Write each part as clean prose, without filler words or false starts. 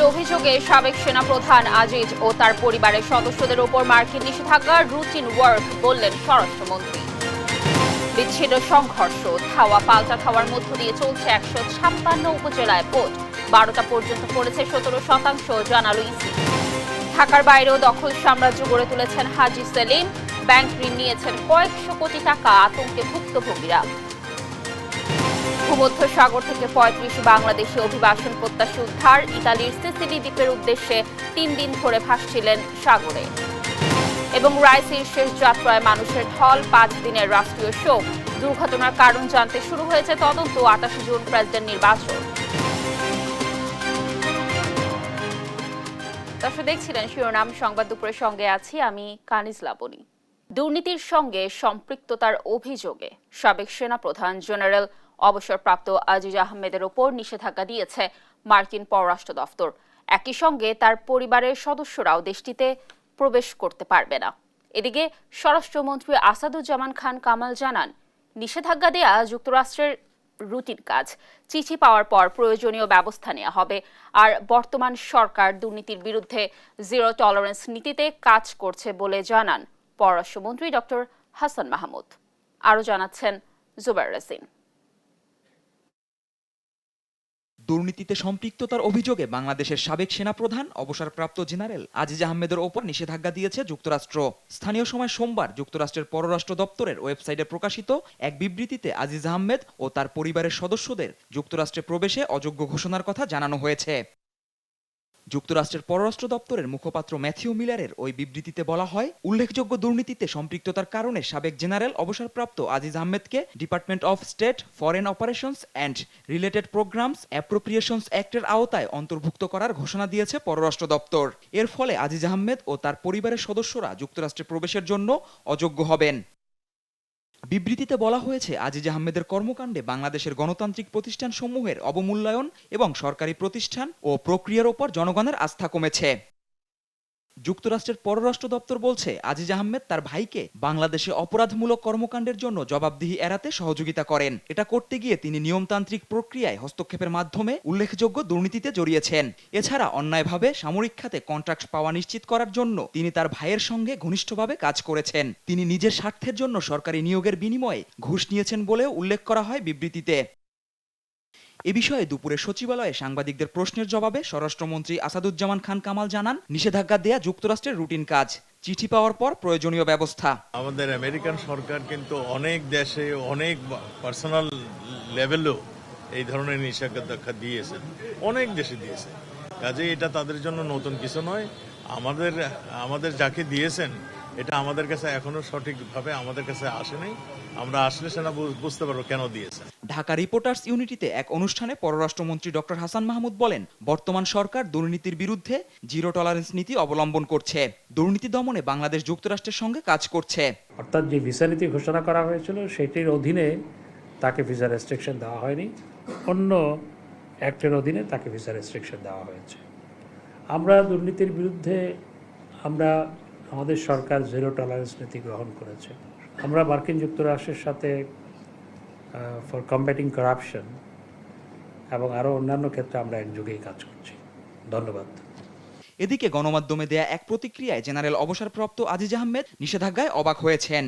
অভিযোগে সাবেক সেনাপ্রধান আজিজ ও তার পরিবারের সদস্যদের উপর মার্কিন নিষেধাজ্ঞার রুটিন ওয়ার্ক বললেন স্বরাষ্ট্রমন্ত্রী। বিচ্ছিন্ন সংঘর্ষ, ধাওয়া পাল্টা ধাওয়ার মধ্য দিয়ে চলছে 156 উপজেলায় ভোট, 12টা পর্যন্ত পড়েছে 17%, জানালো ইসি। ঢাকার বাইরেও দখল সাম্রাজ্য গড়ে তুলেছেন হাজী সেলিম, ব্যাংক ঋণ নিয়েছেন কয়েকশো কোটি টাকা, আতঙ্কে ভুক্তভোগীরা। ভূমধ্য সাগর থেকে 35 বাংলাদেশি অভিবাসন প্রত্যাশী উদ্ধার, ইতালির সিসিলি দ্বীপের উদ্দেশ্যে 3 দিন ধরে ভাসছিলেন সাগরে। এবং রাইসির শেষ যাত্রায় মানুষের ঢল, 5 দিনের রাষ্ট্রীয় শোক। দুর্ঘটনার কারণ জানতে শুরু হয়েছে তদন্ত, 28 জুন প্রেসিডেন্ট নির্বাচন। দর্শক দেখছিলেন শিরোনাম সংবাদ, দুপুরের সঙ্গে আছি আমি কানিজ লাবণী। দুর্নীতির সঙ্গে সম্পৃক্ততার অভিযোগে সাবেক সেনাপ্রধান জেনারেল অবসরপ্রাপ্ত আজিজ আহমেদের ওপর নিষেধাজ্ঞা দিয়েছে মার্কিন পররাষ্ট্র দফতর। একই সঙ্গে তার পরিবারের সদস্যরাও দেশটিতে প্রবেশ করতে পারবে না। এদিকে স্বরাষ্ট্রমন্ত্রী আসাদুজ্জামান খান কামাল জানান, নিষেধাজ্ঞা দেয়া যুক্তরাষ্ট্রের রুটিন কাজ, চিঠি পাওয়ার পর প্রয়োজনীয় ব্যবস্থা নেওয়া হবে। আর বর্তমান সরকার দুর্নীতির বিরুদ্ধে জিরো টলারেন্স নীতিতে কাজ করছে বলে জানান পররাষ্ট্রমন্ত্রী ডক্টর হাসান মাহমুদ। আরও জানাচ্ছেন জুবাইর রাসিন। দুর্নীতিতে সম্পৃক্ততার অভিযোগে বাংলাদেশের সাবেক সেনাপ্রধান অবসরপ্রাপ্ত জেনারেল আজিজ আহমেদের ওপর নিষেধাজ্ঞা দিয়েছে যুক্তরাষ্ট্র। স্থানীয় সময় সোমবার যুক্তরাষ্ট্রের পররাষ্ট্র দপ্তরের ওয়েবসাইটে প্রকাশিত এক বিবৃতিতে আজিজ আহমেদ ও তার পরিবারের সদস্যদের যুক্তরাষ্ট্রে প্রবেশে অযোগ্য ঘোষণার কথা জানানো হয়েছে। যুক্তরাষ্ট্রের পররাষ্ট্র দপ্তরের মুখপাত্র ম্যাথিউ মিলারের ওই বিবৃতিতে বলা হয়, উল্লেখযোগ্য দুর্নীতিতে সম্পৃক্ততার কারণে সাবেক জেনারেল অবসরপ্রাপ্ত আজিজ আহমেদকে department of state foreign operations and related programs appropriations অ্যাক্টের আওতায় অন্তর্ভুক্ত করার ঘোষণা দিয়েছে পররাষ্ট্র দপ্তর। এর ফলে আজিজ আহমেদ ও তার পরিবারের সদস্যরা যুক্তরাষ্ট্রে প্রবেশের জন্য অযোগ্য হবেন। বিবৃতিতে বলা হয়েছে, আজিজ আহমেদের কর্মকাণ্ডে বাংলাদেশের গণতান্ত্রিক প্রতিষ্ঠানসমূহের অবমূল্যায়ন এবং সরকারি প্রতিষ্ঠান ও প্রক্রিয়ার ওপর জনগণের আস্থা কমেছে। যুক্তরাষ্ট্রের পররাষ্ট্র দপ্তর বলছে, আজিজ আহমেদ তার ভাইকে বাংলাদেশে অপরাধমূলক কর্মকাণ্ডের জন্য জবাবদিহি এড়াতে সহযোগিতা করেন। এটা করতে গিয়ে তিনি নিয়মতান্ত্রিক প্রক্রিয়ায় হস্তক্ষেপের মাধ্যমে উল্লেখযোগ্য দুর্নীতিতে জড়িয়েছেন। এছাড়া অন্যায়ভাবে সামরিক খাতে কন্ট্রাক্ট পাওয়া নিশ্চিত করার জন্য তিনি তার ভাইয়ের সঙ্গে ঘনিষ্ঠভাবে কাজ করেছেন। তিনি নিজের স্বার্থের জন্য সরকারি নিয়োগের বিনিময়ে ঘুষ নিয়েছেন বলেও উল্লেখ করা হয় বিবৃতিতে। এ বিষয়ে দুপুরে সচিবালয়ে সাংবাদিকদের প্রশ্নের জবাবে স্বরাষ্ট্রমন্ত্রী আসাদুজ্জামান খান কামাল জানান, নিষেধাজ্ঞা দেয়া যুক্তরাষ্ট্রের রুটিন কাজ, চিঠি পাওয়ার পর প্রয়োজনীয় ব্যবস্থা। আমাদের আমেরিকান সরকার কিন্তু অনেক দেশে অনেক পার্সোনাল লেভেলেও এই ধরনের নিষেধাজ্ঞা দিয়েছেন, অনেক দেশে দিয়েছে। কাজে এটা তাদের জন্য নতুন কিছু নয়। আমাদের যাকে দিয়েছেন এটা আমাদের কাছে এখনো সঠিকভাবে আমাদের কাছে আসেনি। আমরা আসলে সেটা বুঝতে পারবো কেন দিয়েছে। ঢাকা রিপোর্টার্স ইউনিটিতে এক অনুষ্ঠানে পররাষ্ট্রমন্ত্রী ডক্টর হাসান মাহমুদ বলেন, বর্তমান সরকার দুর্নীতির বিরুদ্ধে জিরো টলারেন্স নীতি অবলম্বন করছে। দুর্নীতি দমনে বাংলাদেশ যুক্তরাষ্ট্রের সঙ্গে কাজ করছে। অর্থাৎ যে ভিসা নীতি ঘোষণা করা হয়েছিল সেটির অধীনে তাকে ভিসা রেস্ট্রিকশন দেওয়া হয়নি, অন্য অ্যাক্টের অধীনে তাকে ভিসা রেস্ট্রিকশন দেওয়া হয়েছে। আমরা দুর্নীতির বিরুদ্ধে আমাদের সরকার জিরো টলারেন্স নীতি গ্রহণ করেছে। আমরা মার্কিন যুক্তরাষ্ট্রের সাথে ফর কম্ব্যাটিং করাপশন এবং আরও অন্যান্য ক্ষেত্রে আমরা একযোগেই কাজ করছি। ধন্যবাদ। এদিকে গণমাধ্যমে দেয়া এক প্রতিক্রিয়ায় জেনারেল অবসরপ্রাপ্ত আজিজ আহমেদ নিষেধাজ্ঞায় অবাক হয়েছেন।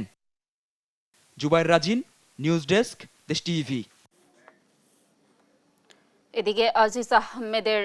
জুবাইর রাজিন, নিউজ ডেস্ক, দেশ টিভি। এদিকে আজিজ আহমেদের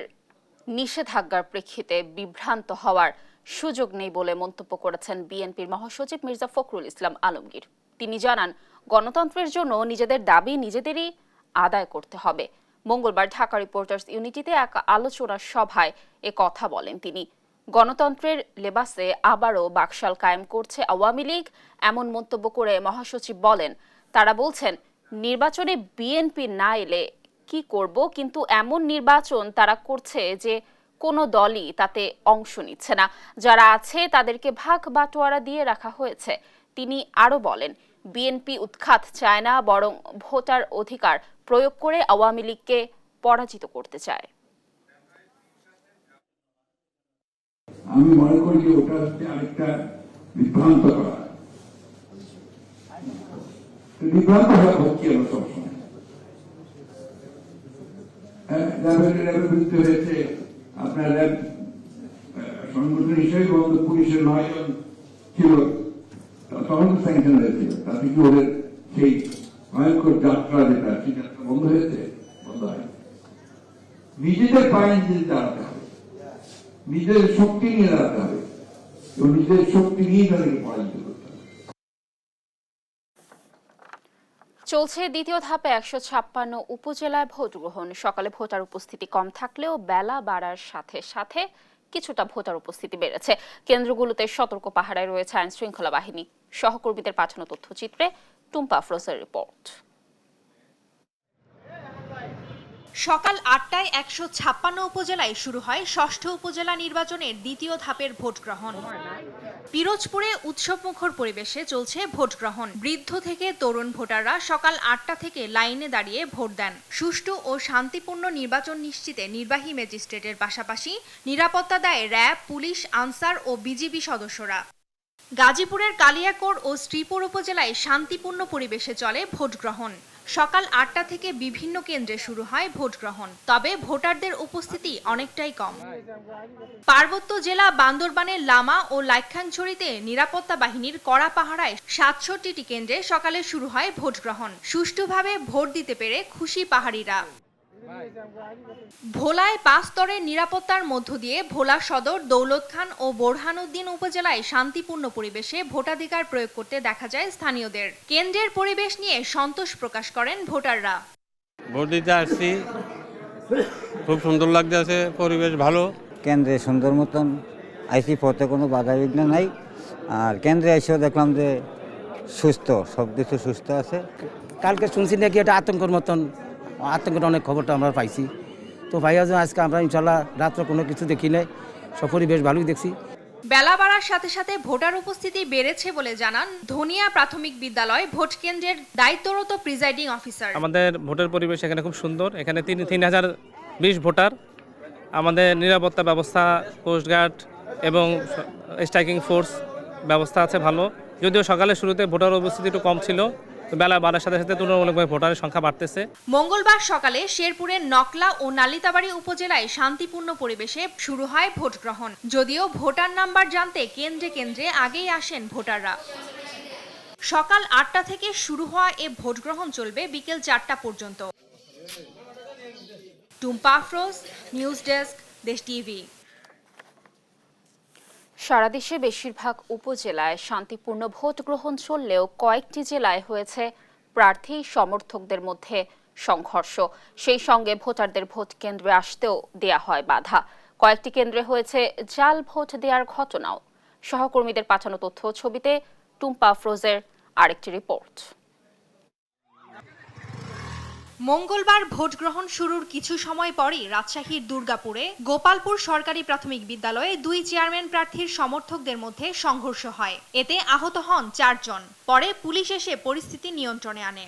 নিষেধাজ্ঞার প্রেক্ষিতে বিভ্রান্ত হওয়ার সুযোগ নেই বলে মন্তব্য করেছেন বিএনপির মহাসচিব মির্জা ফখরুল ইসলাম আলমগীর। তিনি জানান, গণতন্ত্রের জন্য নিজেদের দাবি নিজেদেরই আদায় করতে হবে। মঙ্গলবার ঢাকা রিপোর্টার্স ইউনিটিতে এক আলোচনা সভায় এ কথা বলেন তিনি। গণতন্ত্রের লেবাসে আবারও বাকশাল কায়েম করছে আওয়ামী লীগ, এমন মন্তব্য করে মহাসচিব বলেন, তারা বলছেন নির্বাচনে বিএনপি না এলে কি করব, কিন্তু এমন নির্বাচন তারা করছে যে কোনো দলই তাতে অংশ নিচ্ছে না, যারা আছে তাদেরকে ভাগ বাটোয়ারা দিয়ে রাখা হয়েছে। তিনি আরো বলেন, বিএনপি উৎখাত চায় না, বরং ভোটার অধিকার প্রয়োগ করে আওয়ামী লীগকে পরাজিত করতে চায়। আমি মনে করি যে ওটা হচ্ছে আরেকটা বিভ্রান্ত করা, বিভ্রান্ত হচ্ছে সবসময়। বিরুদ্ধে হয়েছে আপনার সংগঠন হিসেবে বন্ধ, পুলিশের 9 জন ছিল, তখন তো স্যাংশন হয়েছিল, তাতে কি ওদের সেই ভয়ঙ্কর যাত্রা যেটা সেটা বন্ধ হয়েছে? বন্ধ হয়। নিজেদের পায়ে নিজেদের দাঁড়াতে হবে, নিজের শক্তি নিয়ে দাঁড়াতে হবে এবং নিজের শক্তি নিয়ে তাদেরকে পরাজিত করতে হবে। চলছে দ্বিতীয় ধাপে 156 উপজেলায় ভোট গ্রহণ। সকালে ভোটার উপস্থিতি কম থাকলেও বেলা বাড়ার সাথে সাথে কিছুটা ভোটার উপস্থিতি বেড়েছে। কেন্দ্রগুলোতে সতর্ক পাহারায় রয়েছে আইন শৃঙ্খলা বাহিনী। সহকর্মীদের পাঠানো তথ্যচিত্রে টুম্পা আফরোজের রিপোর্ট। সকাল ৮টায় 156 উপজেলায় শুরু হয় ষষ্ঠ উপজেলা নির্বাচনের দ্বিতীয় ধাপের ভোট গ্রহণ। পিরোজপুরে উৎসবমুখর পরিবেশে চলছে ভোট গ্রহণ। বৃদ্ধ থেকে তরুণ ভোটাররা সকাল ৮টা থেকে লাইনে দাঁড়িয়ে ভোট দেন। সুষ্ঠু ও শান্তিপূর্ণ নির্বাচন নিশ্চিতে নির্বাহী ম্যাজিস্ট্রেটের পাশাপাশি নিরাপত্তা দেয় র্যাব, পুলিশ, আনসার ও বিজিবি সদস্যরা। গাজীপুরের কালিয়াকৈর ও শ্রীপুর উপজেলায় শান্তিপূর্ণ পরিবেশে চলে ভোট গ্রহণ। সকাল ৮টা থেকে বিভিন্ন কেন্দ্রে শুরু হয় ভোট গ্রহণ, তবে ভোটারদের উপস্থিতি অনেকটাই কম। পার্বত্য জেলা বান্দরবানের লামা ও লাইখাংছড়িতে নিরাপত্তা বাহিনীর কড়া পাহারায় ৬৭টি কেন্দ্রে সকালে শুরু হয় ভোট গ্রহণ। সুষ্ঠুভাবে ভোট দিতে পেরে খুশি পাহাড়িরা। ভোলায় ৫ স্তরের নিরাপত্তার মধ্য দিয়ে ভোলা সদর, দৌলত খান ও বোরহানউদ্দিন উপজেলায় শান্তিপূর্ণ পরিবেশে ভোটাধিকার প্রয়োগ করতে দেখা যায় স্থানীয়দের। কেন্দ্রের পরিবেশ নিয়ে সন্তোষ প্রকাশ করেন ভোটাররা। ভোট দিতে আসছি, খুব সুন্দর লাগতেছে, পরিবেশ ভালো। কেন্দ্রে সুন্দর মতন আইসি, পথে কোনো বাধা বিঘ্ন নাই। আর কেন্দ্রে এসেও দেখলাম যে সুস্থ, সব কিছু সুস্থ আছে। কালকে শুনছি নাকি এটা আতঙ্কের মতন, আতঙ্কের অনেক খবরটা আমরা পাইছি। তো ভাইয়া আজকে আমরা ইনশাল্লাহ রাত্রে কোনো কিছু দেখি নাই, সব পরিবেশ ভালোই দেখছি। বেলা বাড়ার সাথে সাথে ভোটার উপস্থিতি বেড়েছে বলে জানান ধনিয়া প্রাথমিক বিদ্যালয় ভোট কেন্দ্রের দায়িত্বরত প্রিজাইডিং অফিসার। আমাদের ভোটের পরিবেশ এখানে খুব সুন্দর। এখানে 3020 ভোটার। আমাদের নিরাপত্তা ব্যবস্থা, কোস্টগার্ড এবং স্ট্রাইকিং ফোর্স ব্যবস্থা আছে ভালো। যদিও সকালের শুরুতে ভোটার উপস্থিতি একটু কম ছিল, বেলা বাড়ার সাথে সাথে তুলনামূলকভাবে ভোটারের সংখ্যা বাড়তেছে। মঙ্গলবার সকালে শেরপুরের নকলা ও নালিতাবাড়ী উপজেলায় শান্তিপূর্ণ পরিবেশে শুরু হয় ভোট গ্রহণ। যদিও ভোটার নাম্বার জানতে কেন্দ্রে কেন্দ্রে আগেই আসেন ভোটাররা। সকাল ৮টা থেকে শুরু হওয়া এ ভোট গ্রহণ চলবে বিকেল 4টা পর্যন্ত। টুম্পা আফরোজ, নিউজ ডেস্ক, দেশ টিভি। সারা দেশে বেশিরভাগ উপজেলায় শান্তিপূর্ণ ভোট গ্রহণ চললেও কয়েকটি জেলায় হয়েছে প্রার্থী সমর্থকদের মধ্যে সংঘর্ষ। সেই সঙ্গে ভোটারদের ভোট কেন্দ্রে আসতেও দেয়া হয় বাধা। কয়েকটি কেন্দ্রে হয়েছে জাল ভোট দেওয়ার ঘটনাও। সহকর্মীদের পাঠানো তথ্য ছবিতে টুম্পা আফরোজের আরেকটি রিপোর্ট। মঙ্গলবার ভোট গ্রহণ শুরুর কিছু সময় পরই রাজশাহীর দুর্গাপুরে গোপালপুর সরকারি প্রাথমিক বিদ্যালয়ে 2 চেয়ারম্যান প্রার্থীর সমর্থকদের মধ্যে সংঘর্ষ হয়। এতে আহত হন 4 জন। পরে পুলিশ এসে পরিস্থিতি নিয়ন্ত্রণে আনে।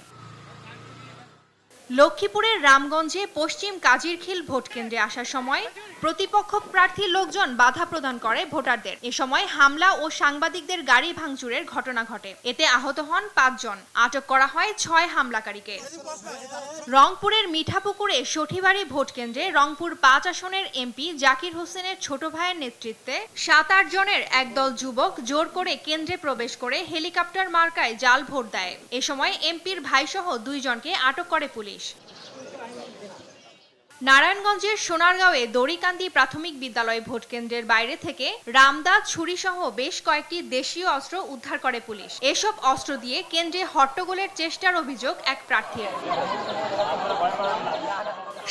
লক্ষ্মীপুরের রামগঞ্জে পশ্চিম কাজিরখিল ভোট কেন্দ্রে আসার সময় প্রতিপক্ষ প্রার্থীর লোকজন বাধা প্রদান করে ভোটারদের। এ সময় হামলা ও সাংবাদিকদের গাড়ি ভাঙচুরের ঘটনা ঘটে। এতে আহত হন 5 জন। আটক করা হয় 6 হামলাকারীকে। রংপুরের মিঠাপুকুরে সঠিবাড়ি ভোট কেন্দ্রে রংপুর 5 আসনের এমপি জাকির হোসেনের ছোট ভাইয়ের নেতৃত্বে 7-8 জনের একদল যুবক জোর করে কেন্দ্রে প্রবেশ করে হেলিকপ্টার মার্কায় জাল ভোট দেয়। এ সময় এমপির ভাইসহ 2 জনকে আটক করে পুলিশ। নারায়ণগঞ্জের সোনারগাঁওয়ে দড়িকান্দি প্রাথমিক বিদ্যালয় ভোট কেন্দ্রের বাইরে থেকে রামদা, ছুরিসহ বেশ কয়েকটি দেশীয় অস্ত্র উদ্ধার করে পুলিশ। এসব অস্ত্র দিয়ে কেন্দ্রে হট্টগোলের চেষ্টার অভিযোগ এক প্রার্থীর।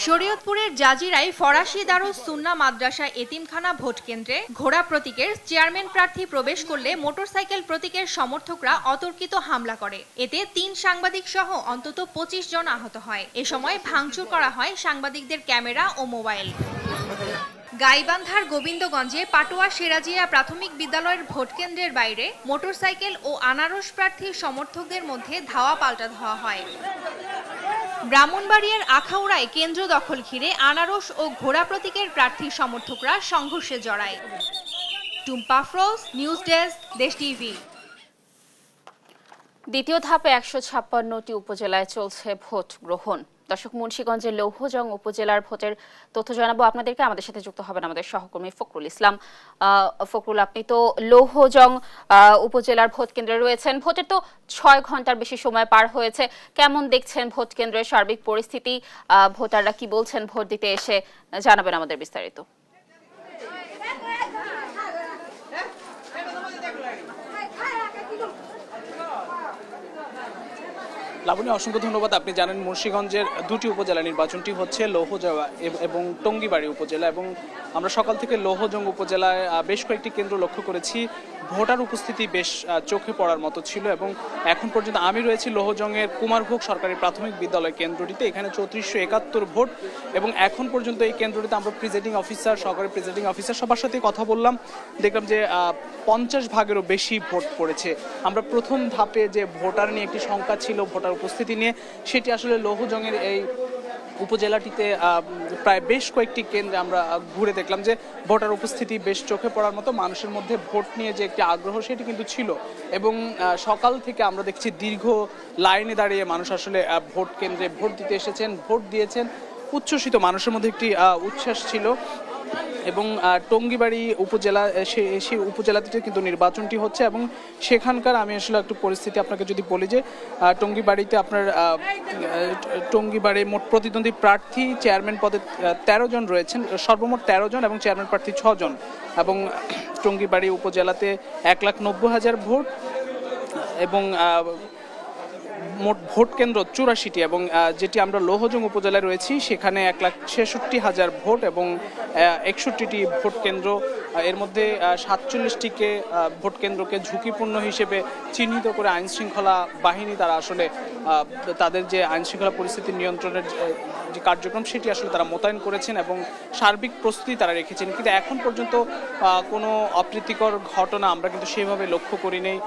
শরীয়তপুরের জাজিরায় ফরাসি দারুস সুন্নাহ মাদ্রাসা এতিমখানা ভোট কেন্দ্রে ঘোড়া প্রতীকের চেয়ারম্যান প্রার্থী প্রবেশ করলে মোটরসাইকেল প্রতীকের সমর্থকরা অতর্কিত হামলা করে। এতে 3 সাংবাদিক সহ অন্তত 25 জন আহত হয়। এ সময় ভাঙচুর করা হয় সাংবাদিকদের ক্যামেরা ও মোবাইল। গাইবান্ধার গোবিন্দগঞ্জে পাটোয়া সেরাজিয়া প্রাথমিক বিদ্যালয়ের ভোট কেন্দ্রের বাইরে মোটরসাইকেল ও আনারস প্রার্থীর সমর্থকদের মধ্যে ধাওয়া পাল্টা ধাওয়া হয়। ব্রাহ্মণবাড়িয়ার আখাউড়ায় কেন্দ্র দখল ঘিরে আনারস ও ঘোড়া প্রতীকের প্রার্থীর সমর্থকরা সংঘর্ষে জড়ায়। টুম্পা আফরোজ, নিউজ ডেস্ক, দেশ টিভি। দ্বিতীয় ধাপে 156টি উপজেলায় চলছে ভোট গ্রহণ। দর্শক, মুন্সিগঞ্জের লৌহজং উপজেলার ভোটের তথ্য জানাবো আপনাদেরকে। আমাদের সাথে যুক্ত হবেন আমাদের সহকর্মী ফখরুল ইসলাম। ফখরুল, আপনি তো লৌহজং উপজেলার ভোট কেন্দ্রে রয়েছেন। ভোটের তো 6 ঘন্টার বেশি সময় পার হয়েছে। কেমন দেখছেন ভোট কেন্দ্রের সার্বিক পরিস্থিতি? ভোটাররা কি বলছেন ভোট দিতে এসে? জানাবেন আমাদের বিস্তারিত। লাবণী, অসংখ্য ধন্যবাদ। আপনি জানেন মুন্সিগঞ্জের দুটি উপজেলা নির্বাচনটি হচ্ছে লৌহজং এবং টঙ্গিবাড়ি উপজেলা, এবং আমরা সকাল থেকে লৌহজং উপজেলায় বেশ কয়েকটি কেন্দ্র লক্ষ্য করেছি। ভোটার উপস্থিতি বেশ চোখে পড়ার মতো ছিল, এবং এখন পর্যন্ত আমি রয়েছি লৌহজংয়ের কুমারভোগ সরকারি প্রাথমিক বিদ্যালয় কেন্দ্রটিতে। এখানে 3471 ভোট, এবং এখন পর্যন্ত এই কেন্দ্রটিতে আমরা প্রিজাইডিং অফিসার, সহকারী প্রিজাইডিং অফিসার সবার সাথে কথা বললাম। দেখলাম যে 50 ভাগেরও বেশি ভোট পড়েছে। আমরা প্রথম ধাপে যে ভোটার নিয়ে একটি সংখ্যা ছিল, ভোটার উপস্থিতি নিয়ে, সেটি আসলে লৌহজংয়ের এই উপজেলাটিতে প্রায় বেশ কয়েকটি কেন্দ্রে আমরা ঘুরে দেখলাম যে ভোটার উপস্থিতি বেশ চোখে পড়ার মতো। মানুষের মধ্যে ভোট নিয়ে যে একটি আগ্রহ সেটি কিন্তু ছিল, এবং সকাল থেকে আমরা দেখছি দীর্ঘ লাইনে দাঁড়িয়ে মানুষ আসলে ভোট কেন্দ্রে ভোট দিতে এসেছেন, ভোট দিয়েছেন। উচ্ছ্বসিত মানুষের মধ্যে একটি উচ্ছ্বাস ছিল। এবং টঙ্গিবাড়ি উপজেলা, সেই উপজেলাতে কিন্তু নির্বাচনটি হচ্ছে, এবং সেখানকার আমি আসলে একটু পরিস্থিতি আপনাকে যদি বলি যে টঙ্গিবাড়িতে আপনার টঙ্গিবাড়ি মোট প্রতিদ্বন্দ্বী প্রার্থী চেয়ারম্যান পদে 13 জন রয়েছেন, সর্বমোট 13 জন, এবং চেয়ারম্যান প্রার্থী 6 জন। এবং টঙ্গিবাড়ি উপজেলাতে 1,90,000 ভোট, এবং মোট ভোট কেন্দ্র 84টি, এবং যেটি আমরা লৌহজং উপজেলায় রয়েছি সেখানে 1,66,000 ভোট এবং 61টি ভোট কেন্দ্র। এর মধ্যে 47টিকে ভোট কেন্দ্রকে ঝুঁকিপূর্ণ হিসেবে চিহ্নিত করে আইন শৃঙ্খলা বাহিনী তারা আসলে তাদের যে আইন শৃঙ্খলা পরিস্থিতি নিয়ন্ত্রণের যে কার্যক্রম সেটি আসলে তারা মোতায়েন করেছেন, এবং সার্বিক প্রস্তুতি তারা রেখেছেন। কিন্তু এখন পর্যন্ত কোনো অপ্রীতিকর ঘটনা আমরা কিন্তু সেভাবে লক্ষ্য করি নেই।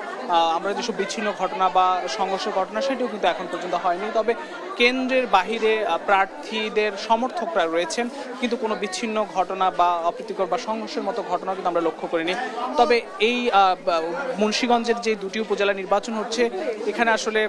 আমরা যেসব বিচ্ছিন্ন ঘটনা বা সংঘর্ষ ঘটনা সেটিও কিন্তু এখন পর্যন্ত হয়নি। তবে কেন্দ্রের বাহিরে প্রার্থীদের সমর্থকরা রয়েছেন, কিন্তু কোনো বিচ্ছিন্ন ঘটনা বা অপ্রীতিকর বা সংঘর্ষের মতো ঘটনা কিন্তু আমরা লক্ষ্য করিনি। তবে এই মুন্সিগঞ্জের যে দুটি উপজেলা নির্বাচন হচ্ছে, এখানে আসলে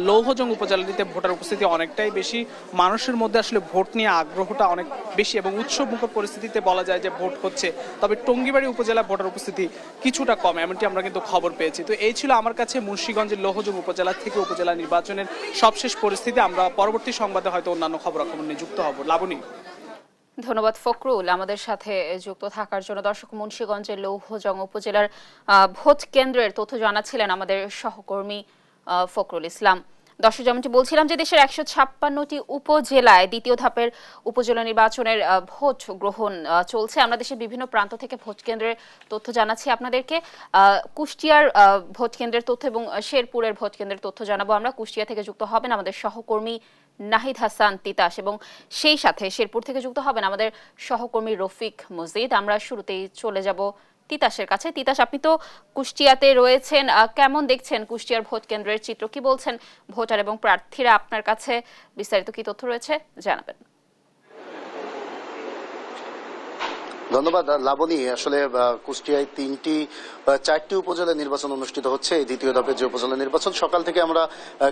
লৌহজং উপজেলাটিতে ভোটার উপস্থিতি অনেকটাই বেশি। মানুষের মধ্যে আসলে ভোট নিয়ে আগ্রহটা অনেক বেশি, এবং উৎসবমুখর পরিস্থিতিতে বলা যায় যে ভোট হচ্ছে। তবে টঙ্গিবাড়ি উপজেলা ভোটার উপস্থিতি কিছুটা কম, এমনটি আমরা কিন্তু খবর পেয়েছি। তো এই ছিল আমার কাছে মুন্সিগঞ্জের লৌহজং উপজেলা থেকে উপজেলা নির্বাচনের সবশেষ পরিস্থিতি। আমরা পরবর্তী সংবাদে হয়তো অন্যান্য খবরাখবর নিয়ে যুক্ত হব। লাবণী, ধন্যবাদ ফখরুল আমাদের সাথে যুক্ত থাকার জন্য। দর্শক, মুন্সিগঞ্জের লৌহজং উপজেলার ভোট কেন্দ্রের তথ্য জানাচ্ছিলেন আমাদের সহকর্মী ফখরুল ইসলাম। দর্শক, যেমনটি বলছিলাম যে দেশের 156টি উপজেলায় দ্বিতীয় ধাপের উপজেলা নির্বাচনের ভোট গ্রহণ চলছে। আমরা দেশের বিভিন্ন প্রান্ত থেকে ভোট কেন্দ্রের তথ্য জানাচ্ছি আপনাদেরকে। কুষ্টিয়ার ভোট কেন্দ্রের তথ্য এবং শেরপুরের ভোট কেন্দ্রের তথ্য জানাবো আমরা। কুষ্টিয়া থেকে যুক্ত হবেন আমাদের সহকর্মী নাহিদ হাসান তিতাস, এবং সেই সাথে শেরপুর থেকে যুক্ত হবেন আমাদের সহকর্মী রফিক মজিদ। আমরা শুরুতেই চলে যাব তিতাসের কাছে। তিতাস, আপনি তো কুষ্টিয়াতে রয়েছেন, কেমন দেখছেন কুষ্টিয়ার ভোট কেন্দ্রের চিত্র? কি বলছেন ভোটার এবং প্রার্থীরা? আপনার কাছে বিস্তারিত কি তথ্য রয়েছে জানাবেন। ধন্যবাদ লাবণী। আসলে কুষ্টিয়ায় 4টি উপজেলা নির্বাচন অনুষ্ঠিত হচ্ছে। এই দ্বিতীয় ধাপের যে উপজেলা নির্বাচন, সকাল থেকে আমরা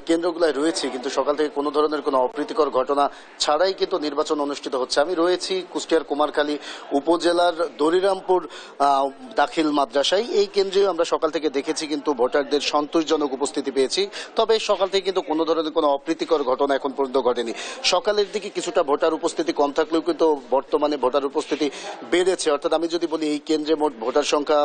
কেন্দ্রগুলোয় রয়েছি, কিন্তু সকাল থেকে কোনো ধরনের কোনো অপ্রীতিকর ঘটনা ছাড়াই কিন্তু নির্বাচন অনুষ্ঠিত হচ্ছে। আমি রয়েছি কুষ্টিয়ার কুমারখালী উপজেলার দরিরামপুর দাখিল মাদ্রাসায়। এই কেন্দ্রে আমরা সকাল থেকে দেখেছি কিন্তু ভোটারদের সন্তোষজনক উপস্থিতি পেয়েছি। তবে সকাল থেকে কিন্তু কোনো ধরনের কোনো অপ্রীতিকর ঘটনা এখন পর্যন্ত ঘটেনি। সকালের দিকে কিছুটা ভোটার উপস্থিতি কম থাকলেও কিন্তু বর্তমানে ভোটার উপস্থিতি বেড়েছে। অর্থাৎ আমি যদি বলি এই কেন্দ্রে মোট ভোটার সংখ্যা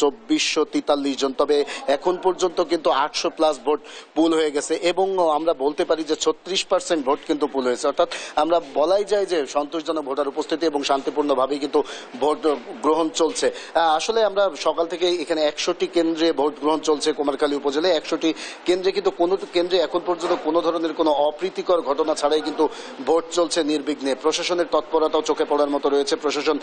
2443 জন, তবে এখন পর্যন্ত কিন্তু 800+ ভোট পুল হয়ে গেছে, এবং আমরা বলতে পারি যে 36% ভোট কিন্তু পুল হয়েছে। অর্থাৎ আমরা বলাই যায় যে সন্তোষজনক ভোটার উপস্থিতি এবং শান্তিপূর্ণভাবেই কিন্তু ভোট গ্রহণ চলছে। আসলে আমরা সকাল থেকে এখানে 100টি কেন্দ্রে ভোট গ্রহণ চলছে কুমারখালী উপজেলায়। 100টি কেন্দ্রে কিন্তু কোনো কেন্দ্রে এখন পর্যন্ত কোনো ধরনের কোনো অপ্রীতিকর ঘটনা ছাড়াই কিন্তু ভোট চলছে নির্বিঘ্নে। প্রশাসনের তৎপরতাও চোখে পড়ার মতো রয়েছে। প্রশাসন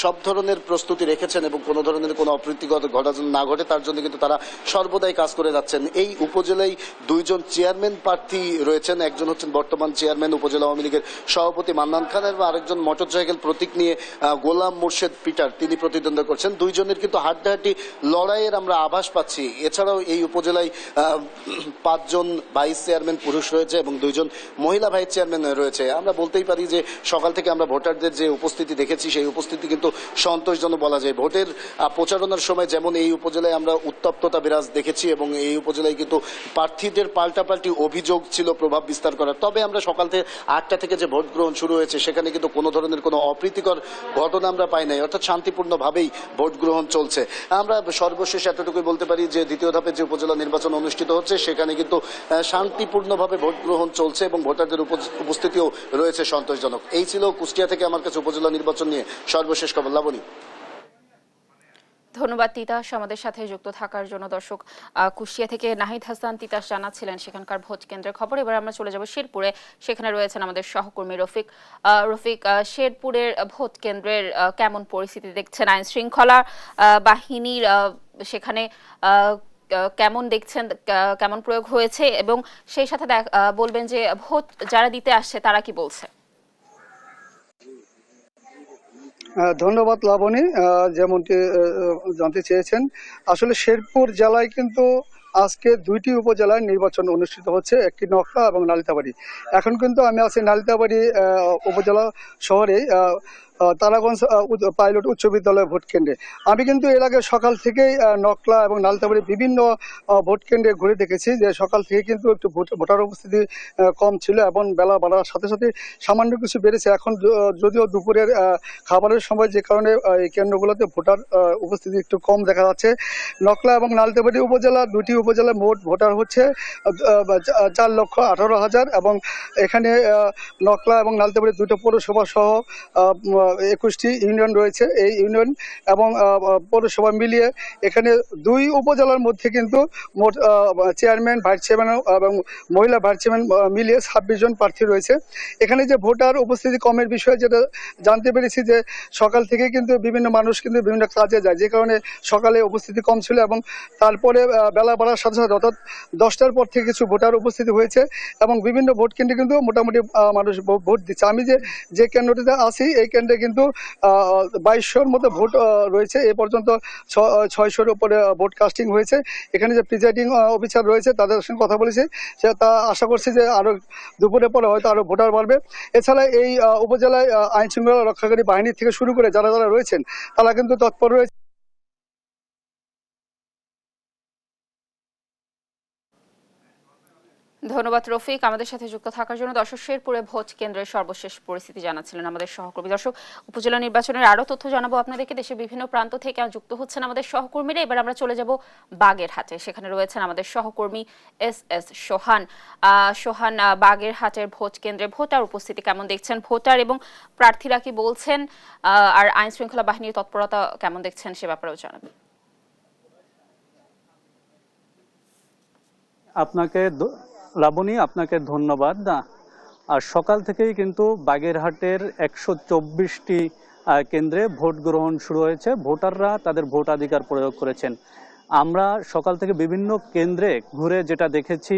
সব ধরনের প্রস্তুতি রেখেছেন এবং কোনো ধরনের কোনো অপ্রীতিকর ঘটনা যেন না ঘটে তার জন্য কিন্তু তারা সর্বদাই কাজ করে যাচ্ছেন। এই উপজেলায় দুইজন চেয়ারম্যান প্রার্থী রয়েছেন, একজন হচ্ছেন বর্তমান চেয়ারম্যান উপজেলা আওয়ামী লীগের সভাপতি মান্নান খান এবং আরেকজন মোটরসাইকেল প্রতীক নিয়ে গোলাম মোর্শেদ পিটার, তিনি প্রতিদ্বন্দ্বিতা করছেন। দুইজনের কিন্তু হাড্ডাহাড্ডি লড়াইয়ের আমরা আভাস পাচ্ছি। এছাড়াও এই উপজেলায় 5 জন ভাইস চেয়ারম্যান পুরুষ রয়েছে এবং 2 জন মহিলা ভাইস চেয়ারম্যান রয়েছে। আমরা বলতেই পারি যে সকাল থেকে আমরা ভোটারদের যে উপস্থিতি দেখেছি সেই উপস্থিতি কিন্তু সন্তোষজনক বলা যায়। ভোটের প্রচারণার সময় যেমন এই উপজেলায় আমরা উত্তপ্ততা বিরাজ দেখেছি এবং এই উপজেলায় কিন্তু প্রার্থীদের পাল্টাপাল্টি অভিযোগ ছিল প্রভাব বিস্তার করার। তবে আমরা সকাল থেকে 8টা থেকে যে ভোট গ্রহণ শুরু হয়েছে সেখানে কিন্তু কোনো ধরনের কোনো অপ্রীতিকর ঘটনা আমরা পাই নাই, অর্থাৎ শান্তিপূর্ণভাবেই ভোট গ্রহণ চলছে। আমরা সর্বশেষ এতটুকুই বলতে পারি যে দ্বিতীয় ধাপে যে উপজেলা নির্বাচন অনুষ্ঠিত হচ্ছে সেখানে কিন্তু শান্তিপূর্ণভাবে ভোট গ্রহণ চলছে এবং ভোটারদের উপস্থিতিও রয়েছে সন্তোষজনক। এই ছিল কুষ্টিয়া থেকে আমার কাছে উপজেলা নির্বাচন নিয়ে সর্বশেষ খবর। লাবণী। ধন্যবাদ তিতাস আমাদের সাথে যুক্ত থাকার জন্য। দর্শক, কুষ্টিয়া থেকে নাহিদ হাসান তিতাস জানাচ্ছিলেন সেখানকার ভোট কেন্দ্রের খবর। এবার আমরা চলে যাব শেরপুরে, সেখানে রয়েছেন আমাদের সহকর্মী রফিক। রফিক, শেরপুরের ভোট কেন্দ্রের কেমন পরিস্থিতি দেখছেন? আইন শৃঙ্খলা বাহিনীর সেখানে কেমন দেখছেন, কেমন প্রয়োগ হয়েছে এবং সেই সাথে বলবেন যে ভোট যারা দিতে আসছে তারা কি বলছে? ধন্যবাদ লাবণী। যেমনটি জানতে চেয়েছেন, আসলে শেরপুর জেলায় কিন্তু আজকে 2টি উপজেলায় নির্বাচন অনুষ্ঠিত হচ্ছে, একটি নকলা এবং নালিতাবাড়ি। এখন কিন্তু আমি আছি নালিতাবাড়ি উপজেলা শহরে তারাগঞ্জ পাইলট উচ্চ বিদ্যালয় ভোট কেন্দ্রে। আমি কিন্তু এর আগে সকাল থেকেই নকলা এবং নালিতাবাড়ি বিভিন্ন ভোট কেন্দ্রে ঘুরে দেখেছি যে সকাল থেকে কিন্তু একটু ভোটার উপস্থিতি কম ছিল এবং বেলা বাড়ার সাথে সাথে সামান্য কিছু বেড়েছে। এখন যদিও দুপুরের খাবারের সময়, যে কারণে এই কেন্দ্রগুলোতে ভোটার উপস্থিতি একটু কম দেখা যাচ্ছে। নকলা এবং নালিতাবাড়ি উপজেলা, 2টি উপজেলায় মোট ভোটার হচ্ছে 4,18,000 এবং এখানে নকলা এবং নালিতাবাড়ি 2টো পৌরসভা সহ 21টি ইউনিয়ন রয়েছে। এই ইউনিয়ন এবং পৌরসভা মিলিয়ে এখানে 2 উপজেলার মধ্যে কিন্তু মোট চেয়ারম্যান, ভাইস চেয়ারম্যান এবং মহিলা ভাইস চেয়ারম্যান মিলিয়ে 26 জন প্রার্থী রয়েছে। এখানে যে ভোটার উপস্থিতি কমের বিষয়ে যেটা জানতে পেরেছি যে সকাল থেকে কিন্তু বিভিন্ন মানুষ কিন্তু বিভিন্ন কাজে যায়, যে কারণে সকালে উপস্থিতি কম ছিল এবং তারপরে বেলা বাড়ার সাথে সাথে অর্থাৎ 10টার পর থেকে কিছু ভোটার উপস্থিতি হয়েছে এবং বিভিন্ন ভোট কেন্দ্রে কিন্তু মোটামুটি মানুষ ভোট দিচ্ছে। আমি যে কেন্দ্রটিতে আছি এই কেন্দ্রে কিন্তু 2200-র মতো ভোট রয়েছে। এ পর্যন্ত 600-র উপরে ভোট কাস্টিং হয়েছে। এখানে যে প্রিজাইডিং অফিসার রয়েছে তাদের সঙ্গে কথা বলেছি, সে তা আশা করছি যে আরও দুপুরের পরে হয়তো আরও ভোটার বাড়বে। এছাড়া এই উপজেলায় আইন শৃঙ্খলা রক্ষাকারী বাহিনী থেকে শুরু করে যারা যারা রয়েছেন তারা কিন্তু তৎপর রয়েছে। ধন্যবাদ রফিক আমাদের সাথে যুক্ত থাকার জন্য। দর্শক, শেরপুরে ভোট কেন্দ্রের সর্বশেষ পরিস্থিতি জানাচ্ছিলেন আমাদের সহকর্মী। দর্শক, উপজেলা নির্বাচনের আরও তথ্য জানাবো আপনাদেরকে। দেশের বিভিন্ন প্রান্ত থেকে যুক্ত হচ্ছেন আমাদের সহকর্মীরা। এবার আমরা চলে যাব বাগেরহাটে, সেখানে রয়েছেন আমাদের সহকর্মী এস সোহান। সোহান, বাগেরহাটের ভোট কেন্দ্রে ভোটার উপস্থিতি কেমন দেখছেন? ভোটার এবং প্রার্থীরা কি বলছেন আর আইন শৃঙ্খলা বাহিনীর তৎপরতা কেমন দেখছেন সে ব্যাপারেও জানাবেন। লাবণী, আপনাকে ধন্যবাদ। আর সকাল থেকেই কিন্তু বাগেরহাটের 124টি কেন্দ্রে ভোট গ্রহণ শুরু হয়েছে। ভোটাররা তাদের ভোটাধিকার প্রয়োগ করেছেন। আমরা সকাল থেকে বিভিন্ন কেন্দ্রে ঘুরে যেটা দেখেছি,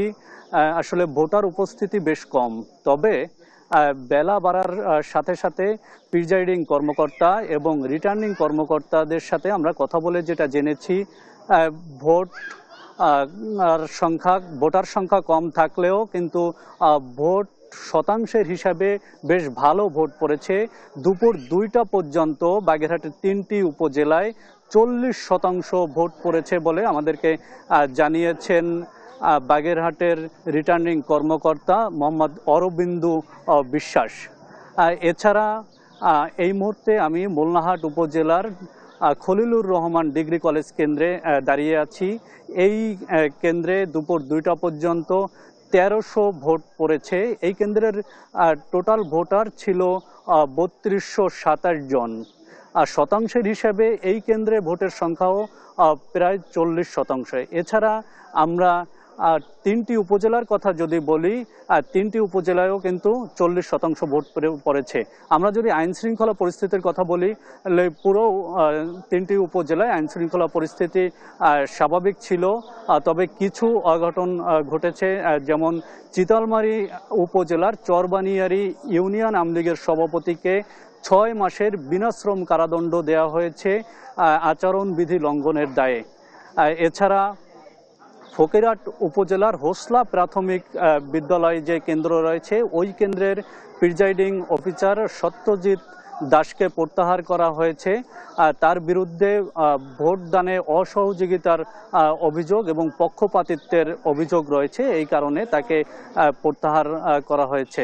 আসলে ভোটার উপস্থিতি বেশ কম। তবে বেলা বাড়ার সাথে সাথে প্রিজাইডিং কর্মকর্তা এবং রিটার্নিং কর্মকর্তাদের সাথে আমরা কথা বলে যেটা জেনেছি, ভোটার সংখ্যা কম থাকলেও কিন্তু ভোট শতাংশের হিসাবে বেশ ভালো ভোট পড়েছে। দুপুর 2টা পর্যন্ত বাগেরহাটের 3টি উপজেলায় 40% ভোট পড়েছে বলে আমাদেরকে জানিয়েছেন বাগেরহাটের রিটার্নিং কর্মকর্তা মোহাম্মদ অরবিন্দু বিশ্বাস। এছাড়া এই মুহূর্তে আমি মোল্লাহাট উপজেলার খলিলুর রহমান ডিগ্রি কলেজ কেন্দ্রে দাঁড়িয়ে আছি। এই কেন্দ্রে দুপুর 2টা পর্যন্ত 1300 ভোট পড়েছে। এই কেন্দ্রের টোটাল ভোটার ছিল 3227 জন। আর শতাংশের হিসাবে এই কেন্দ্রে ভোটের সংখ্যাও প্রায় 40%। এছাড়া আমরা আর 3টি উপজেলার কথা যদি বলি, 3টি উপজেলায়ও কিন্তু 40% ভোট পড়েছে। আমরা যদি আইন শৃঙ্খলা পরিস্থিতির কথা বলি, পুরো 3টি উপজেলায় আইন শৃঙ্খলা পরিস্থিতি স্বাভাবিক ছিল, তবে কিছু অঘটন ঘটেছে। যেমন চিতালমারী উপজেলার চরবানিয়ারি ইউনিয়ন আওয়ামী লীগের সভাপতিকে 6 মাসের বিনাশ্রম কারাদণ্ড দেওয়া হয়েছে আচরণবিধি লঙ্ঘনের দায়ে। এছাড়া ফকিরহাট উপজেলার হোসলা প্রাথমিক বিদ্যালয় যে কেন্দ্র রয়েছে, ওই কেন্দ্রের প্রিজাইডিং অফিসার সত্যজিৎ দাসকে প্রত্যাহার করা হয়েছে। তার বিরুদ্ধে ভোটদানে অসহযোগিতার অভিযোগ এবং পক্ষপাতিত্বের অভিযোগ রয়েছে, এই কারণে তাকে প্রত্যাহার করা হয়েছে।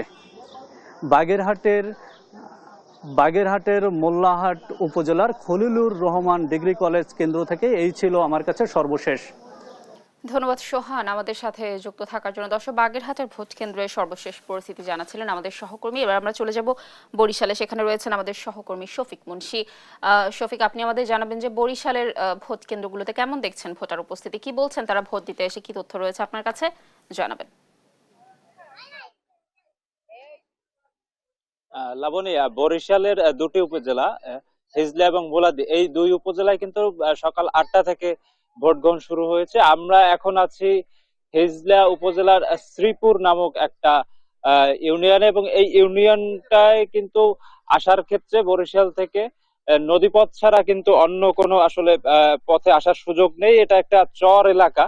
বাগেরহাটের মোল্লাহাট উপজেলার খলিলুর রহমান ডিগ্রি কলেজ কেন্দ্র থেকে এই ছিল আমার কাছে সর্বশেষ। ধন্যবাদ সোহান আমাদের সাথে যুক্ত থাকার জন্য। দর্শক, বাগেরহাটের ভোট কেন্দ্রের সর্বশেষ পরিস্থিতি জানাচ্ছিলেন আমাদের সহকর্মী। এবার আমরা চলে যাব বরিশালে, সেখানে রয়েছেন আমাদের সহকর্মী শফিক মুন্সি। শফিক, আপনি আমাদের জানাবেন যে বরিশালের ভোট কেন্দ্রগুলোতে কেমন দেখছেন ভোটার উপস্থিতি, কি বলছেন তারা ভোট দিতে এসে, কি তথ্য রয়েছে আপনার কাছে জানাবেন। লাবণী, বরিশালের দুটি উপজেলা হিজলা এবং মুলাদি, এই দুই উপজেলায় কিন্তু সকাল 8টা থেকে ভোট গ্রহণ শুরু হয়েছে। আমরা এখন আছি হিজলা উপজেলার শ্রীপুর নামক একটা ইউনিয়নে, এবং এই ইউনিয়নটায় কিন্তু আসার ক্ষেত্রে বরিশাল থেকে নদীপথ ছাড়া কিন্তু অন্য কোনো আসলে পথে আসার সুযোগ নেই। এটা একটা চর এলাকা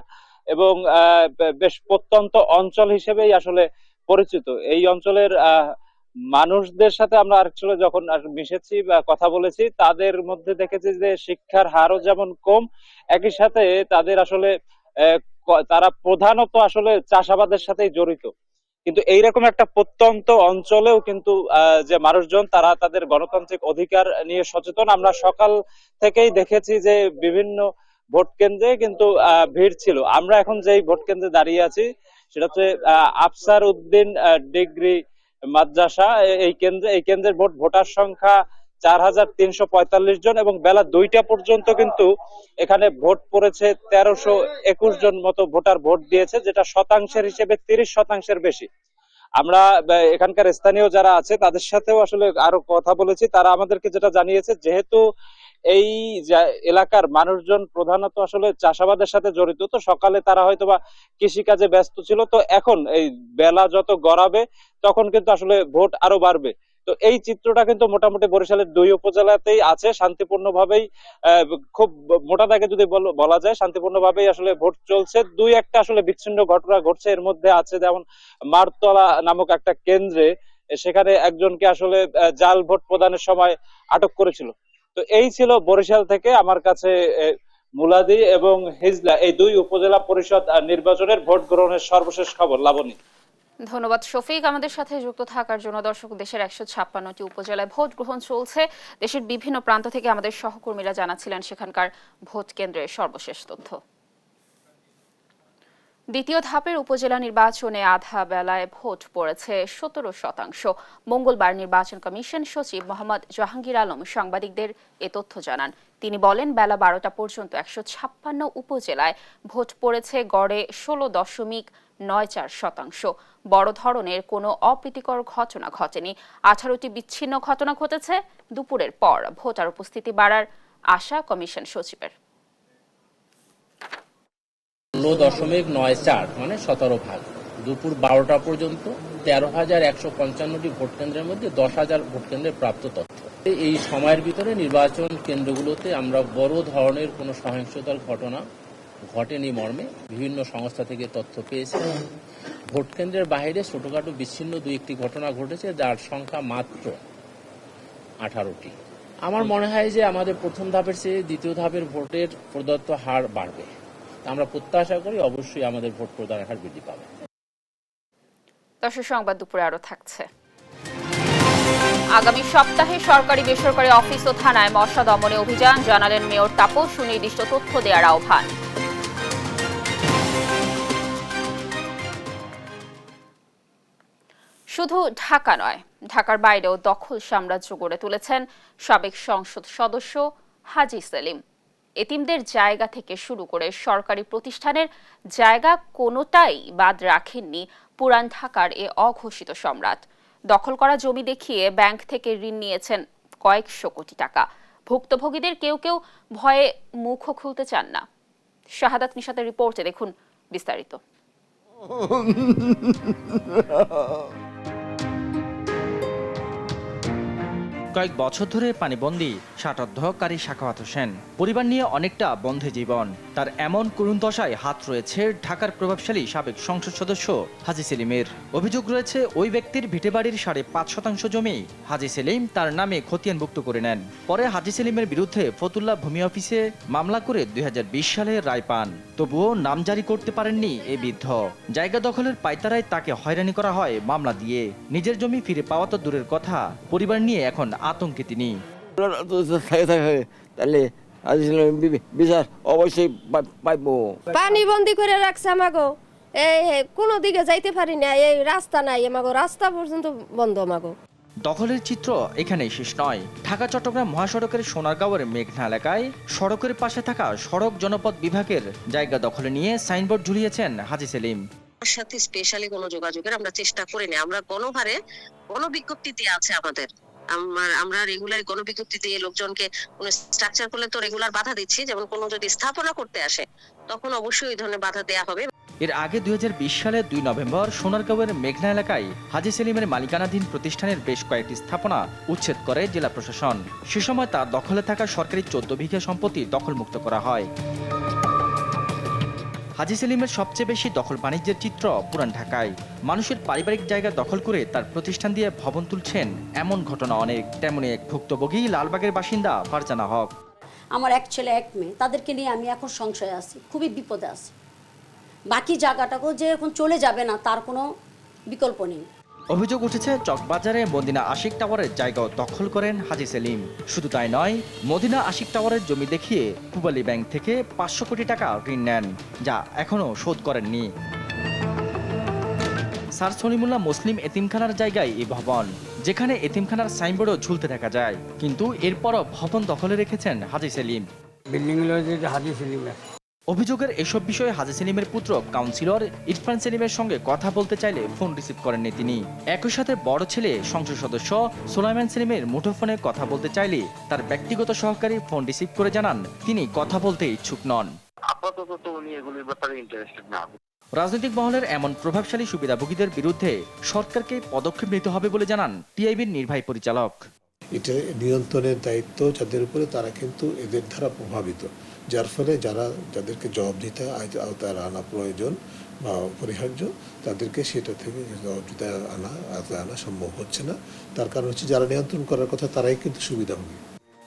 এবং বেশ প্রত্যন্ত অঞ্চল হিসেবেই আসলে পরিচিত। এই অঞ্চলের মানুষদের সাথে আমরা আসলে যখন মিশেছি বা কথা বলেছি, তাদের মধ্যে দেখেছি যে শিক্ষার হারও যেমন কম, একই সাথে তাদের আসলে তারা প্রধানত আসলে চাষাবাদের সাথেই জড়িত। কিন্তু এইরকম একটা প্রত্যন্ত অঞ্চলেও কিন্তু যে মানুষজন তারা তাদের গণতান্ত্রিক অধিকার নিয়ে সচেতন। আমরা সকাল থেকেই দেখেছি যে বিভিন্ন ভোট কেন্দ্রে কিন্তু ভিড় ছিল। আমরা এখন যেই ভোট কেন্দ্রে দাঁড়িয়ে আছি সেটা হচ্ছে আফসার উদ্দিন ডিগ্রি মাদ্রাসা। এই কেন্দ্রের ভোটার সংখ্যা 4345 জন এবং বেলা 2টা পর্যন্ত কিন্তু এখানে ভোট পড়েছে 1321 জন মতো ভোটার ভোট দিয়েছে, যেটা শতাংশের হিসেবে 30% বেশি। আমরা এখানকার স্থানীয় যারা আছে তাদের সাথেও আসলে আরো কথা বলেছি। তারা আমাদেরকে যেটা জানিয়েছে, যেহেতু এই এলাকার মানুষজন প্রধানত আসলে চাষাবাদের সাথে জড়িত, তো সকালে তারা হয়তোবা কৃষিকাজে ব্যস্ত ছিল, তো এখন এই বেলা যত গড়াবে তখন কিন্তু আসলে ভোট আরো বাড়বে। তো এই চিত্রটা কিন্তু মোটামুটি বরিশালের দুই উপজেলাতেই আছে। শান্তিপূর্ণভাবেই, খুব মোটা দাগে যদি বলা যায়, শান্তিপূর্ণভাবেই আসলে ভোট চলছে। দুই একটা আসলে বিচ্ছিন্ন ঘটনা ঘটছে। এর মধ্যে আছে যেমন মারতলা নামক একটা কেন্দ্রে, সেখানে একজনকে আসলে জাল ভোট প্রদানের সময় আটক করেছিল। তো এই ছিল বরিশাল থেকে আমার কাছে মুলাদি এবং হিজলা এই দুই উপজেলা পরিষদ নির্বাচনের ভোট গ্রহণের সর্বশেষ খবর। লাবণী, ধন্যবাদ শফিক আমাদের সাথে যুক্ত থাকার জন্য। দর্শক, দেশের 156টি উপজেলায় ভোট গ্রহণ চলছে। দেশের বিভিন্ন প্রান্ত থেকে আমাদের সহকর্মীরা জানাচ্ছিলেন সেখানকার ভোট কেন্দ্রের সর্বশেষ তথ্য। দ্বিতীয় ধাপের উপজেলা নির্বাচনে আধা বেলায় ভোট পড়েছে 17%। মঙ্গলবার নির্বাচন কমিশন সচিব মোহাম্মদ জাহাঙ্গীর আলম সাংবাদিকদের এ তথ্য জানান। তিনি বলেন, বেলা 12টা পর্যন্ত 156 উপজেলায় ভোট পড়েছে গড়ে 16.94%। বড় ধরনের কোনো অপ্রীতিকর ঘটনা ঘটেনি। 18টি বিচ্ছিন্ন ঘটনা ঘটেছে। দুপুরের পর ভোটার উপস্থিতি বাড়ার আশা কমিশন সচিবের। 16.94 মানে 17%। দুপুর 12টা পর্যন্ত 13,155টি ভোট কেন্দ্রের মধ্যে 10,000 ভোট কেন্দ্রে প্রাপ্ত তথ্য। এই সময়ের ভিতরে নির্বাচন কেন্দ্রগুলোতে আমরা বড় ধরনের কোনো সহিংসতার ঘটনা ঘটেনি মর্মে বিভিন্ন সংস্থা থেকে তথ্য পেয়েছি। ভোট কেন্দ্রের বাইরে ছোটখাটো বিচ্ছিন্ন 2-1টি ঘটনা ঘটেছে, যার সংখ্যা মাত্র 18টি। আমার মনে হয় যে আমাদের প্রথম ধাপের চেয়ে দ্বিতীয় ধাপের ভোটের প্রদত্ত হার বাড়বে। আমরা প্রত্যাশা করি অবশ্যই আমাদের ভোট প্রদানের হার বৃদ্ধি পাবে। দর্শক, সংবাদ দুপুরে আরো থাকছে। আগামী সপ্তাহে সরকারি বেসরকারি অফিস ও থানায় মশা দমনে অভিযান, জানালেন মেয়র তাপস। সুনির্দিষ্ট তথ্য দেওয়ার আহ্বান। শুধু ঢাকা নয়, ঢাকার বাইরেও দখল সাম্রাজ্য গড়ে তুলেছেন সাবেক সংসদ সদস্য হাজী সেলিম। এতিমদের জায়গা থেকে শুরু করে সরকারি প্রতিষ্ঠানের জায়গা কোনোটাই বাদ রাখেননি পুরান ঢাকার এ অঘোষিত সম্রাট। দখল করা জমি দেখিয়ে ব্যাংক থেকে ঋণ নিয়েছেন কয়েকশো কোটি টাকা। ভুক্তভোগীদের কেউ কেউ ভয়ে মুখও খুলতে চান না। শাহাদাত নিশাতের রিপোর্টে দেখুন বিস্তারিত। কয়েক বছর ধরে পানিবন্দী ষাটোর্ধ্বকারী সাখাওয়াত হোসেন। পরিবার নিয়ে অনেকটা বন্ধে জীবন। তার এমন করুণ দশায় হাত রয়েছে ঢাকার প্রভাবশালী সাবেক সংসদ সদস্য হাজী সেলিমের। অভিযোগ রয়েছে ওই ব্যক্তির ভিটেবাড়ির ৫.৫% জমি হাজী সেলিম তার নামে খতিয়ানভুক্ত করে নেন। পরে হাজী সেলিমের বিরুদ্ধে ফতুল্লা ভূমি অফিসে মামলা করে ২০২০ সালে রায় পান। তবুও নাম জারি করতে পারেননি এই বৃদ্ধ। জায়গা দখলের পাইতারায় তাকে হয়রানি করা হয় মামলা দিয়ে। নিজের জমি ফিরে পাওয়া তো দূরের কথা, পরিবার নিয়ে এখন আতঙ্কে তিনি। বিচার অবশ্যই পাইব। পানি বন্দি করে রাখছে আমাগো, এই কোনো দিকে যাইতে পারি না, এই রাস্তা নাই আমাগো, রাস্তা পর্যন্ত বন্ধ আমাগো। দখলের চিত্র এখানেই শেষ নয়। ঢাকা চট্টগ্রাম মহাসড়কের সোনারগাঁওয়ের মেঘনা এলাকায় সড়কের পাশে থাকা সড়ক জনপদ বিভাগের জায়গা দখলে নিয়ে সাইনবোর্ড ঝুলিয়েছেন হাজী সেলিম। সাথে স্পেশালি কোনো যোগাযোগের আমরা চেষ্টা করিনি। আমরা গণহারে গণবিজ্ঞপ্তি দিয়ে আছে আমাদের, আমরা রেগুলার গণবিজ্ঞপ্তি দিয়ে লোকজনকে কোনো স্ট্রাকচার করলে তো রেগুলার বাধা দিচ্ছি, যেমন কোনো যদি স্থাপনা করতে আসে তখন অবশ্যই এই ধরনের বাধা দেয়া হবে। এর আগে ২০২০ সালে ২ নভেম্বর সোনারগাঁওয়ের মেঘনা এলাকায় হাজী সেলিমের মালিকানাধীন প্রতিষ্ঠানের বেশ কয়েকটি স্থাপনা উচ্ছেদ করে জেলা প্রশাসন। সে সময় তার দখলে থাকা সরকারি ১৪ বিঘা সম্পত্তি দখলমুক্ত করা হয়। হাজী সেলিমের সবচেয়ে বেশি দখল বাণিজ্যের চিত্র পুরান ঢাকায়। মানুষের পারিবারিক জায়গা দখল করে তার প্রতিষ্ঠান দিয়ে ভবন তুলছেন এমন ঘটনা অনেক। তেমনি এক ভুক্তভোগী লালবাগের বাসিন্দা ফারজানা হক। আমার এক ছেলে এক মেয়ে, তাদেরকে নিয়ে আমি এখন সংশয়ে আছি, খুবই বিপদে আছি। বাকি জায়গাটাকেও যে এখন চলে যাবে না তার কোনো বিকল্প নেই। অভিযোগ উঠেছে চকবাজারে মদিনা আশিক টাওয়ারের জায়গাও দখল করেন হাজী সেলিম। শুধু তাই নয়, মদিনা আশিক টাওয়ারের জমি দেখিয়ে পূবালী ব্যাংক থেকে ৫০০ কোটি টাকা ঋণ নেন, যা এখনো শোধ করেননি। স্যার সলিমুল্লাহ মুসলিম এতিমখানার জায়গায় এই ভবন, যেখানে এতিমখানার সাইনবোর্ডও ঝুলতে দেখা যায়। কিন্তু এরপরও ভবন দখলে রেখেছেন হাজী সেলিম। হাজী সেলিম অভিযোগের এসব বিষয়ে হাজী সেলিমের পুত্র কাউন্সিলর ইরফান সেলিমের সঙ্গে কথা বলতে চাইলে ফোন রিসিভ করেননি তিনি। একই সাথে বড় ছেলে সংসদ সদস্য সোলাইমান সেলিমের মুঠোফোনে কথা বলতে চাইলে তার ব্যক্তিগত সহকারী ফোন রিসিভ করে জানান তিনি কথা বলতে ইচ্ছুক নন। আপাতত তো উনি এগুলোর ব্যাপারে ইন্টারেস্টেড না। রাজনৈতিক মহলের এমন প্রভাবশালী সুবিধাভোগীদের বিরুদ্ধে সরকারকে পদক্ষেপ নিতে হবে বলে জানান টিআইবির নির্বাহী পরিচালক। এটা নিয়ন্ত্রণের দায়িত্ব যাদের উপরে, তারা কিন্তু এদের দ্বারা প্রভাবিত, যার ফলে যাদেরকে জবাবদিহিতা আওতায় আনা প্রয়োজন বা অপরিহার্য, তাদেরকে সেটা থেকে জবাবদিহিতা আনা সম্ভব হচ্ছে না। তার কারণ হচ্ছে যারা নিয়ন্ত্রণ করার কথা তারাই কিন্তু সুবিধাভোগী।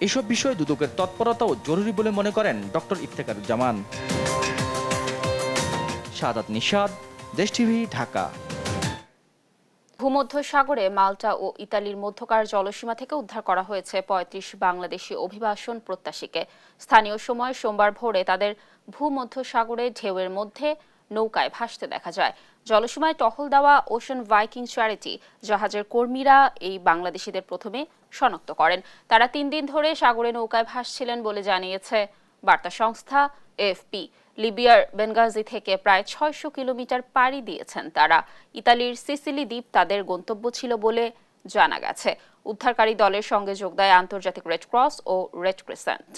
এসব বিষয়ে দুদকের তৎপরতাও জরুরি বলে মনে করেন ডক্টর ইফতেখারুজ্জামান। শাহাদাত নিশাত, দেশ টিভি, ঢাকা। ভূমধ্যসাগরে মাল্টা ও ইতালির মধ্যকার জলসীমা থেকে উদ্ধার করা হয়েছে ৩৫ বাংলাদেশি অভিবাসন প্রত্যাশীকে। স্থানীয় সময় সোমবার ভোরে তাদের ভূমধ্যসাগরে ঢেউয়ের মধ্যে নৌকায় ভাসতে দেখা যায়। জলসীমায় টহল দেওয়া ওশান ভাইকিং চ্যারিটি জাহাজের কর্মীরা এই বাংলাদেশিদের প্রথমে শনাক্ত করেন। তারা ৩ দিন ধরে সাগরে নৌকায় ভাসছিলেন বলে জানিয়েছে বার্তা সংস্থা এএফপি। লিবিয়ার বেনগাজি থেকে প্রায় ৬০০ কিলোমিটার পাড়ি দিয়েছেন তারা। ইতালির সিসিলি দ্বীপ তাদের গন্তব্য ছিল বলে জানা গেছে। উদ্ধারকারী দলের সঙ্গে যোগ দেয় আন্তর্জাতিক রেড ক্রস ও রেড ক্রিসেন্ট।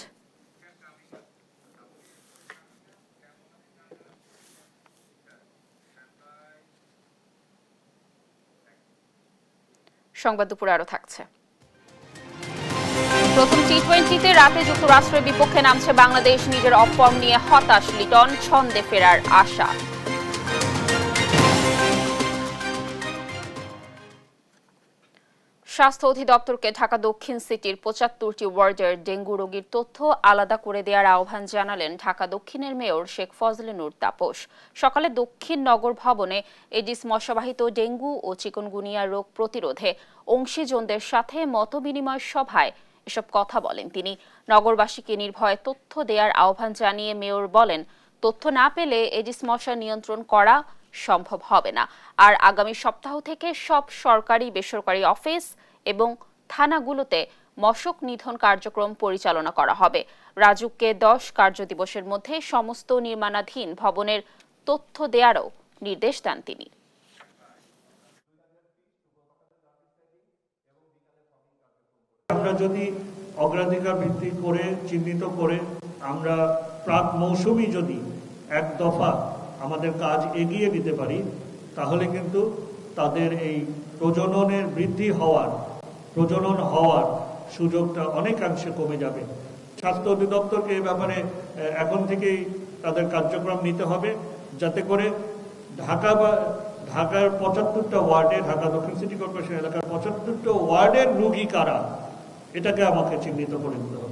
সংবাদ দুপুরে আরো থাকছে। প্রথম টি-20তে রাতে যুক্তরাষ্ট্রের বিপক্ষে নামছে বাংলাদেশ। নিজের অফ ফর্ম নিয়ে হতাশ লিটন, ছন্দে ফেরার আশা। স্বাস্থ্য অধিদপ্তরকে ঢাকা দক্ষিণ সিটির ৭৫টি ওয়ার্ডের ডেঙ্গু রোগীর তথ্য আলাদা করে দেওয়ার আহ্বান জানালেন ঢাকা দক্ষিণের মেয়র শেখ ফজলে নূর তাপস। সকালে দক্ষিণ নগর ভবনে এডিস মশাবাহিত ডেঙ্গু ও চিকুনগুনিয়া রোগ প্রতিরোধে অংশীজনদের সাথে মতবিনিময় সভায় এসব কথা বলেন তিনি। নগরবাসীকে নির্ভয়ে তথ্য দেওয়ার আহ্বান জানিয়ে মেয়র বলেন, তথ্য না পেলে এডিস মশা নিয়ন্ত্রণ করা সম্ভব হবে না। আর আগামী সপ্তাহ থেকে সব সরকারি বেসরকারি অফিস এবং থানাগুলোতে মশক নিধন কার্যক্রম পরিচালনা করা হবে। রাজুককে 10 কার্যদিবসের মধ্যে সমস্ত নির্মাণাধীন ভবনের তথ্য দেওয়ারও নির্দেশ দেন তিনি। আমরা যদি অগ্রাধিকার ভিত্তি করে চিহ্নিত করে আমরা প্রাক মৌসুমি যদি এক দফা আমাদের কাজ এগিয়ে দিতে পারি, তাহলে কিন্তু তাদের এই প্রজননের বৃদ্ধি হওয়ার প্রজনন হওয়ার সুযোগটা অনেকাংশে কমে যাবে। স্বাস্থ্য অধিদপ্তরকে এ ব্যাপারে এখন থেকেই তাদের কার্যক্রম নিতে হবে, যাতে করে ঢাকার 75টা ওয়ার্ডে, ঢাকা দক্ষিণ সিটি কর্পোরেশন এলাকার 75টা ওয়ার্ডের রোগী কারা, এটাকে আমাকে চিহ্নিত করে দিতে হবে।